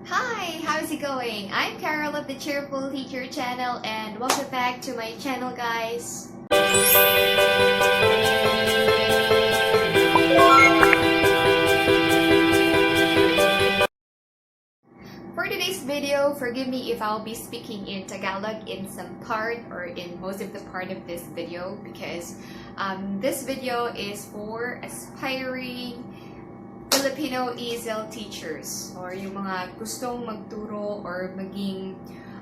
Hi, how's it going? I'm Carol of the Cheerful Teacher channel and welcome back to my channel, guys. For today's video, forgive me if I'll be speaking in Tagalog in some part or in most of the part of this video because this video is for aspiring Filipino ESL teachers or yung mga gustong magturo or maging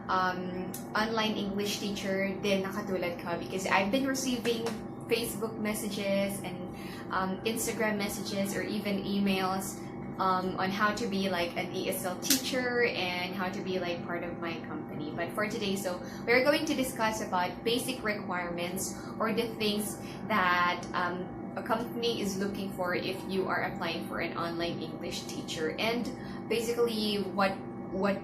online English teacher din na katulad ko, because I've been receiving Facebook messages and Instagram messages or even emails on how to be like an ESL teacher and how to be like part of my company. But for today, so we're going to discuss about basic requirements or the things that a company is looking for if you are applying for an online English teacher, and basically what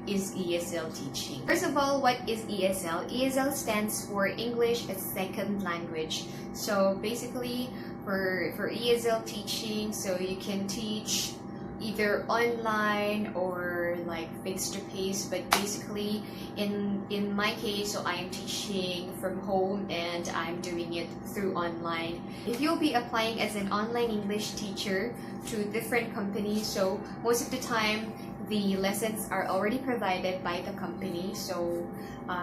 is ESL teaching. First of all, what is ESL? ESL stands for English as Second Language. So basically for ESL teaching, so you can teach either online or like face-to-face, but basically in my case, so I am teaching from home and I'm doing it through online. If you'll be applying as an online English teacher to different companies, so most of the time the lessons are already provided by the company, so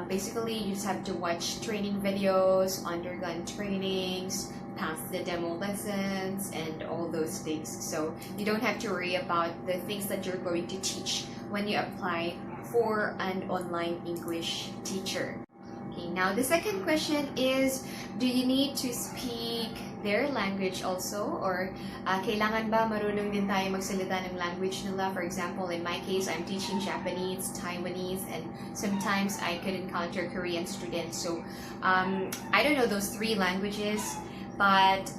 basically you just have to watch training videos, undergone trainings, pass the demo lessons and all those things. So you don't have to worry about the things that you're going to teach when you apply for an online English teacher. Okay, now the second question is, do you need to speak their language also, or kailangan ba marunong din tayo magsalita ng language nila? For example, in my case, I'm teaching Japanese, Taiwanese, and sometimes I could encounter Korean students. So I don't know those three languages, but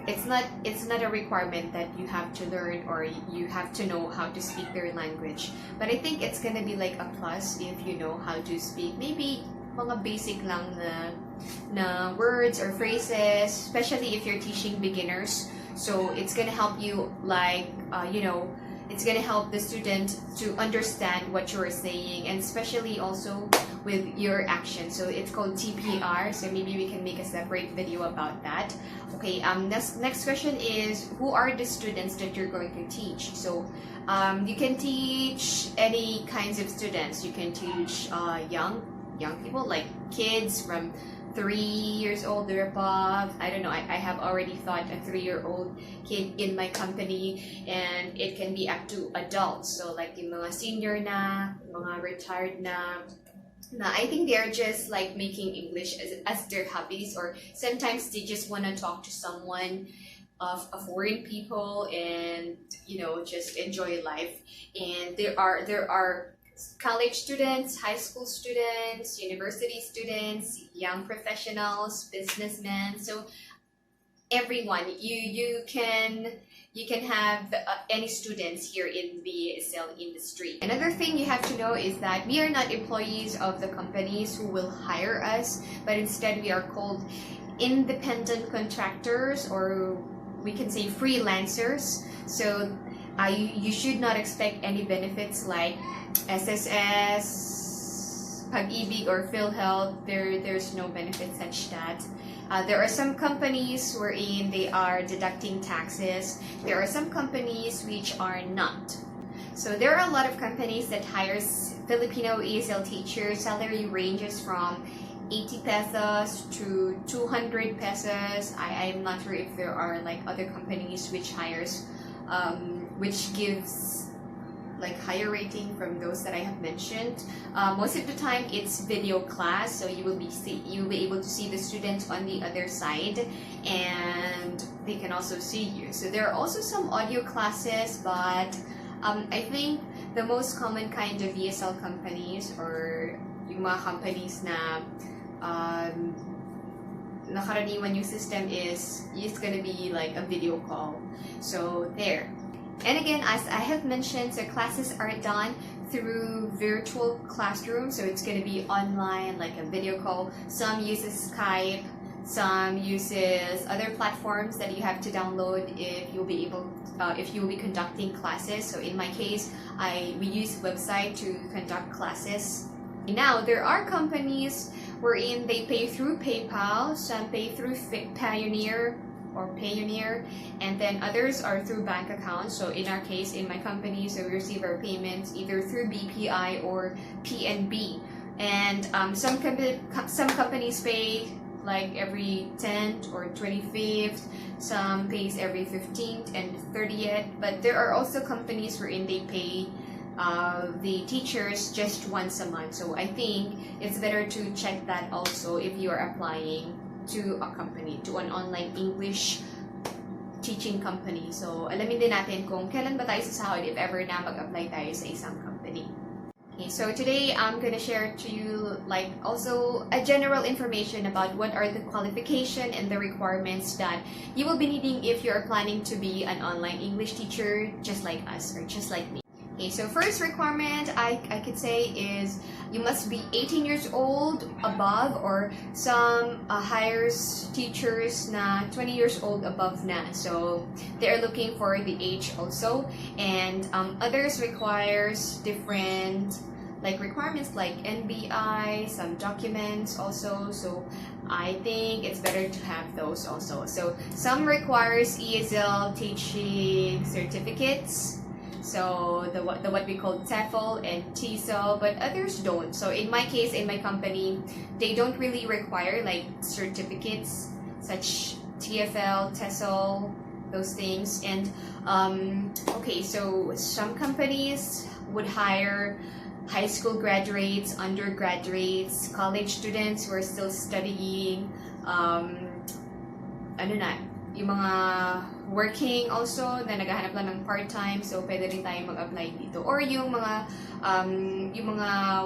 it's not a requirement that you have to learn or you have to know how to speak their language. But I think it's gonna be like a plus if you know how to speak maybe mga basic lang na words or phrases, especially if you're teaching beginners. So it's gonna help you like it's gonna help the student to understand what you're saying, and especially also with your action. So it's called TPR, so maybe we can make a separate video about that. Okay, next question is, who are the students that you're going to teach? So you can teach any kinds of students. You can teach young people, like kids from 3 years old or above. I don't know, I have already taught a 3-year-old kid in my company, and it can be up to adults. So like yung mga senior na, mga retired na, I think they're just like making English as their hobbies, or sometimes they just want to talk to someone of foreign people and just enjoy life. And there are college students, high school students, university students, young professionals, businessmen. So everyone, you can have any students here in the ESL industry. Another thing you have to know is that we are not employees of the companies who will hire us, but instead we are called independent contractors, or we can say freelancers. So you should not expect any benefits like SSS, Pag-ibig, or PhilHealth. There's no benefits such that. There are some companies wherein they are deducting taxes. There are some companies which are not. So there are a lot of companies that hires Filipino ESL teachers. Salary ranges from 80 pesos to 200 pesos. I'm not sure if there are like other companies which hires which gives like higher rating from those that I have mentioned. Most of the time it's video class, so you will be able to see the students on the other side and they can also see you. So there are also some audio classes, but I think the most common kind of ESL companies, or yung mga companies na nakaraniwan yung system, is it's gonna be like a video call. So there. And again, as I have mentioned, so classes are done through virtual classroom, so it's going to be online, like a video call. Some uses Skype, Some uses other platforms that you have to download if you'll be conducting classes. So in my case, we use website to conduct classes. Now there are companies wherein they pay through PayPal, some pay through Payoneer, and then others are through bank accounts. So in our case, in my company, so we receive our payments either through BPI or PNB. And some companies pay like every 10th or 25th, some pays every 15th and 30th, but there are also companies wherein they pay the teachers just once a month. So I think it's better to check that also if you are applying to a company, to an online English teaching company. So alamin din natin kung kailan ba tayo sasahod if ever na mag-apply tayo sa isang company. Okay, so today I'm gonna share to you like also a general information about what are the qualification and the requirements that you will be needing if you're planning to be an online English teacher just like us or just like me. Okay, so first requirement I could say is you must be 18 years old above, or some hires teachers na 20 years old above na. So they're looking for the age also, and others requires different requirements like NBI, some documents also. So I think it's better to have those also. So some requires ESL Teaching certificates, so the what we call TEFL and TESOL, but others don't. So in my case, in my company, they don't really require like certificates such TFL, TESOL, those things. And okay, so some companies would hire high school graduates, undergraduates, college students who are still studying, yung mga working also na naghahanap lang ng part-time, so pwede rin tayo mag-apply dito. Or yung mga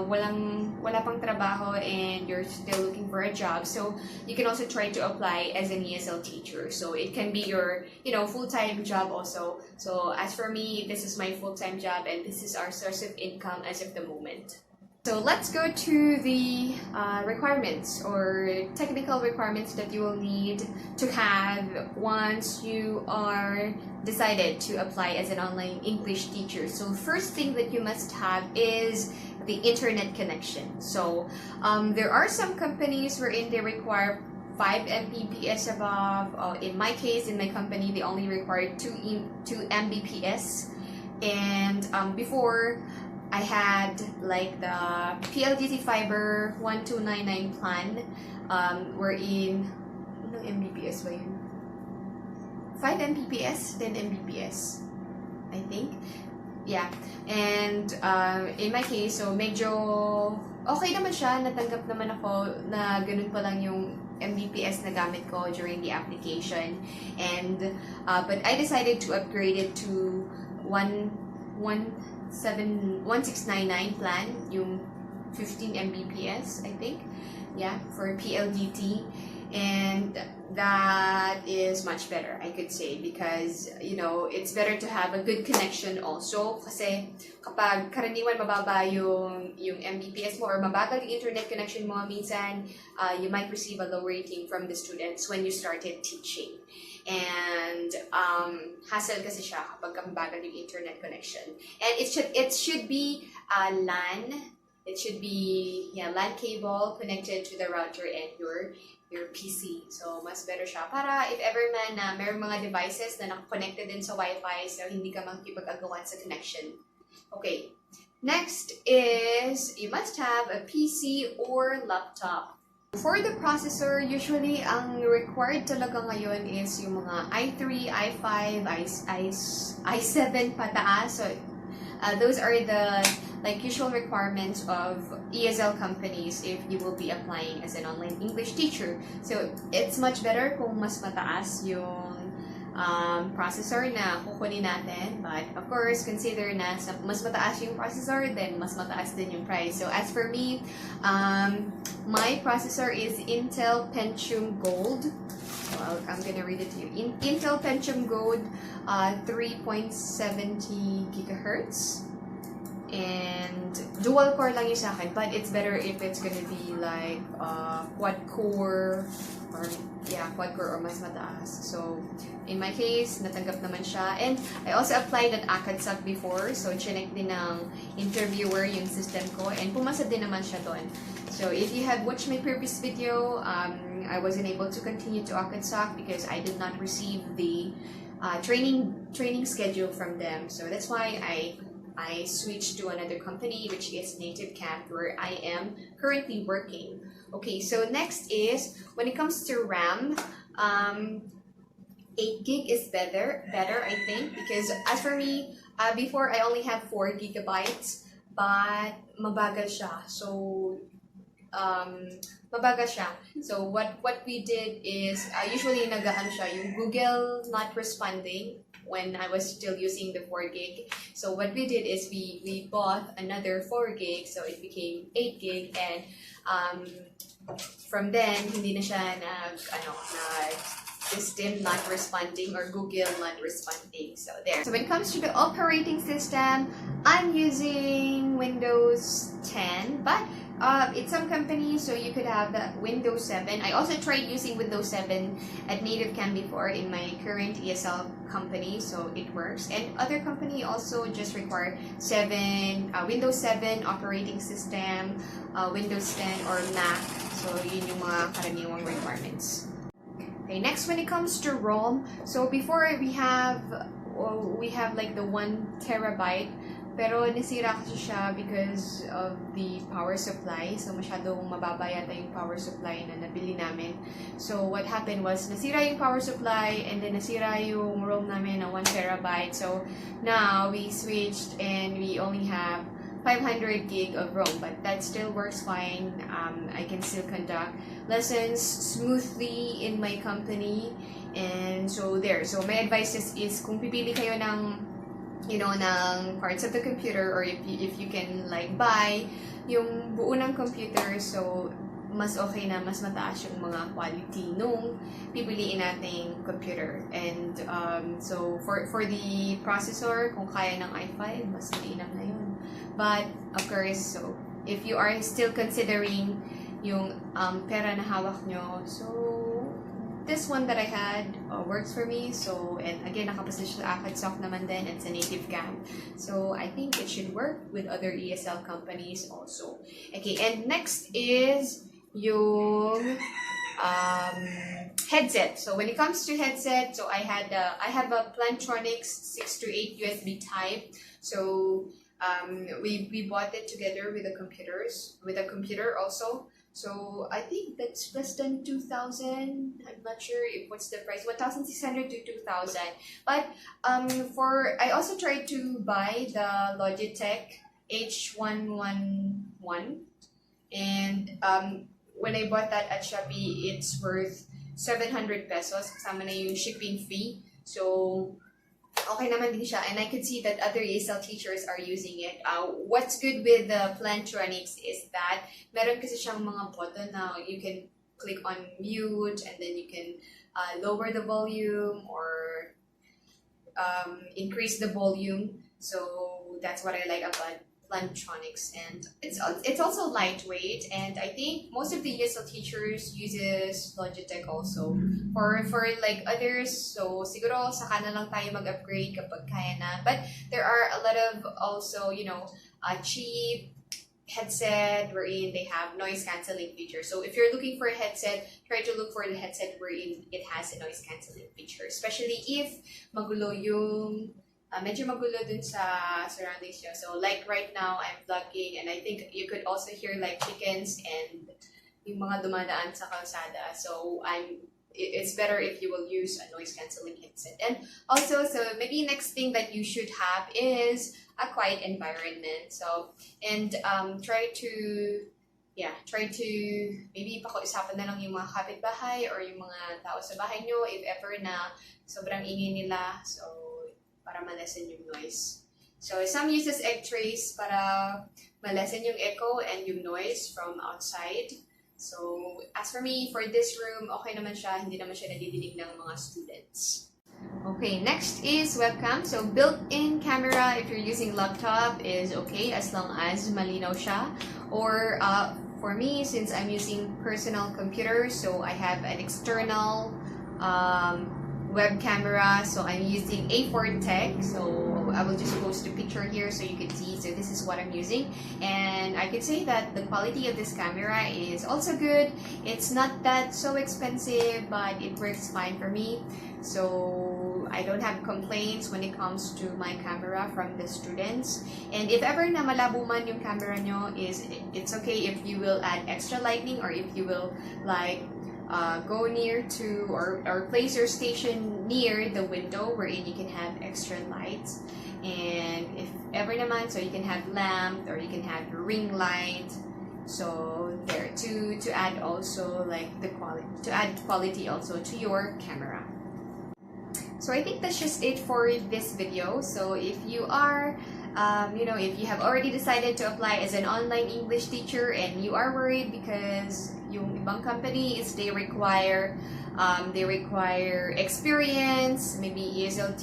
wala pang trabaho and you're still looking for a job, so you can also try to apply as an ESL teacher. So it can be your full-time job also. So as for me, this is my full-time job and this is our source of income as of the moment. So let's go to the requirements or technical requirements that you will need to have once you are decided to apply as an online English teacher. So first thing that you must have is the internet connection. So there are some companies wherein they require 5 Mbps above. In my case, in my company, they only require 2 Mbps. And before, I had like the PLDT Fiber 1299 plan, wherein, ilang Mbps ba yun? 5 Mbps, 10 Mbps, I think. Yeah, and in my case, so medyo okay naman siya, natanggap naman ako na ganun pa lang yung Mbps na gamit ko during the application. And but I decided to upgrade it to 1699 plan, yung 15 Mbps, I think. Yeah, for PLDT. And that is much better, I could say, because it's better to have a good connection also, kasi kapag karaniwan mababa yung Mbps mo or mabagal yung internet connection mo, minsan you might receive a low rating from the students when you started teaching. And hassle kasi siya kapag mabagal yung internet connection. And it should be LAN. It should be LAN cable connected to the router and your PC. So mas better siya para if ever man na mayroong mga devices na naka-connected din sa Wi-Fi, so hindi ka makikipag-agawan sa connection. Okay. Next is you must have a PC or laptop. For the processor, usually ang required talaga ngayon is yung mga i3, i5, i7 pataas. So those are the usual requirements of ESL companies if you will be applying as an online English teacher. So it's much better kung mas mataas yung processor na kukunin natin, but of course consider na mas mataas yung processor, then mas mataas din yung price. So as for me, my processor is Intel Pentium Gold. So I'm gonna read it to you. Intel Pentium Gold 3.70 gigahertz. And dual core lang yung sa akin, but it's better if it's gonna be like quad core or quad-core or mas mataas. So, in my case, natanggap naman siya. And I also applied at A4tech before. So, chinek din ng interviewer yung system ko. And pumasa din naman siya doon. So, if you have watched my previous video, I wasn't able to continue to A4tech because I did not receive the training schedule from them. So, that's why I switched to another company, which is Native Camp, where I am currently working. Okay, so next is, when it comes to RAM, 8 gig is better, I think, because as for me, before I only had 4 gigabytes, but mabagal siya. So, mabagal siya. So, what we did is, usually nagaan siya, yung Google not responding when I was still using the 4 gig. So, what we did is we bought another 4 gig, so it became 8 gig, and from then, hindi na siya system not responding or Google not responding. So there. So when it comes to the operating system, I'm using Windows 10, but in some companies, so you could have the Windows 7. I also tried using Windows 7 at Native Camp before in my current ESL company, so it works. And other company also just require Windows 7 operating system, Windows 10 or Mac. So yun yung mga karaniwang requirements. Okay, next when it comes to ROM, so before we have like the 1 terabyte, pero nasira kasi siya because of the power supply. So masyadong mababa yata yung power supply na nabili namin. So what happened was nasira yung power supply and then nasira yung ROM namin na 1 terabyte. So now we switched and we only have 500 gig of ROM, but that still works fine. I can still conduct lessons smoothly in my company, and so there. So my advice is kung pipili kayo ng ng parts of the computer, or if you can like buy yung buo ng computer, so mas okay na, mas mataas yung mga quality nung pipiliin nating computer. And so for the processor, kung kaya ng i5, mas mainam na yun. But of course, so if you are still considering yung pera na hawak nyo, so this one that I had works for me. So, and again, nakaposition sa A4tech naman din, it's a Native Camp. So I think it should work with other ESL companies also. Okay, and next is yung headset. So when it comes to headset, so I have a Plantronics 6 to 8 USB type. So we bought it together with the computer also. So I think that's less than 2,000. I'm not sure what's the price, 1,600 to 2,000. But I also tried to buy the Logitech H111, and when I bought that at Shopee, it's worth 700 pesos, kasama na yung shipping fee. So okay naman din siya, and I could see that other ESL teachers are using it. What's good with the Plantronics is that meron kasi siyang mga button na you can click on mute, and then you can lower the volume or increase the volume. So that's what I like about Plantronics, and it's also lightweight, and I think most of the ESL teachers uses Logitech also for like others. So siguro saka na lang tayo mag-upgrade kapag kaya na, but there are a lot of also cheap headset wherein they have noise cancelling feature. So if you're looking for a headset, try to look for the headset wherein it has a noise cancelling feature, especially if magulo yung medyo magulo dun sa surroundings nyo. So like right now, I'm vlogging, and I think you could also hear like chickens and yung mga dumadaan sa kalsada. So it's better if you will use a noise cancelling headset. And also, so maybe next thing that you should have is a quiet environment. So, and try to maybe pakiusapan na lang yung mga kapitbahay or yung mga tao sa bahay nyo if ever na sobrang ingay nila. So para ma-lessen yung noise. So some uses egg trays para ma-lessen yung echo and yung noise from outside. So as for me, for this room, okay naman siya, hindi naman siya nadidinig ng mga students. Okay, next is webcam. So built-in camera if you're using laptop is okay as long as malinaw siya. Or for me, since I'm using personal computer, so I have an external web camera, so I'm using A4tech. So I will just post a picture here so you can see. So this is what I'm using, and I could say that the quality of this camera is also good. It's not that so expensive, but it works fine for me. So I don't have complaints when it comes to my camera from the students. And if ever na malabo man yung camera nyo, it's okay if you will add extra lighting, or if you will like go near to or place your station near the window wherein you can have extra lights. And if ever naman, so you can have lamp, or you can have ring light. So there, to add also like the quality, to add quality also to your camera. So I think that's just it for this video. So if you are if you have already decided to apply as an online English teacher and you are worried because yung ibang companies, they require experience, maybe ESL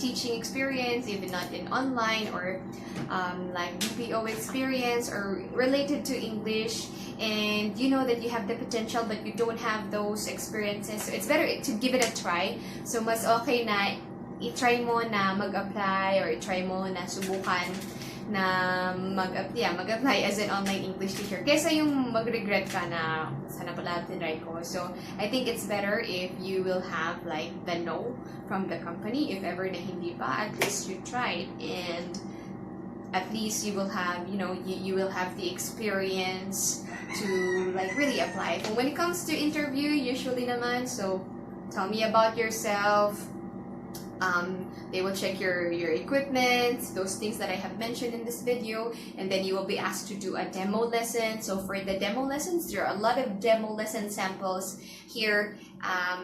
teaching experience, even not in online, or like BPO experience or related to English, and you know that you have the potential but you don't have those experiences, so it's better to give it a try. So mas okay na i-try mo na mag-apply, or i-try mo na subukan na mag-apply as an online English teacher, kesa yung mag-regret ka na sana pala tinry ko. So I think it's better if you will have like the no from the company. If ever na hindi pa, at least you tried, and at least you will have, you will have the experience to like really apply. But when it comes to interview, usually naman, so tell me about yourself. They will check your equipment, those things that I have mentioned in this video, and then you will be asked to do a demo lesson. So for the demo lessons, there are a lot of demo lesson samples here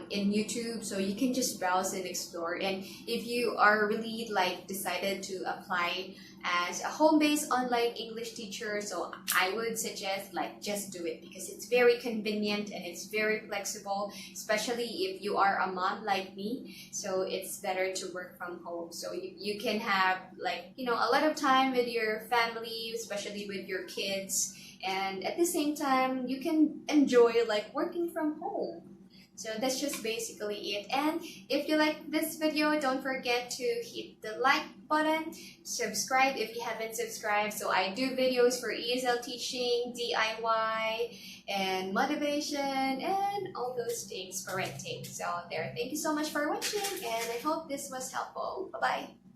in YouTube, so you can just browse and explore. And if you are really like decided to apply as a home-based online English teacher, so I would suggest like just do it, because it's very convenient and it's very flexible, especially if you are a mom like me. So it's better to work from home, so you can have like a lot of time with your family, especially with your kids, and at the same time you can enjoy like working from home. So that's just basically it. And if you like this video, don't forget to hit the like button, subscribe if you haven't subscribed. So I do videos for ESL teaching, DIY, and motivation, and all those things for renting. So there, thank you so much for watching, and I hope this was helpful. Bye-bye.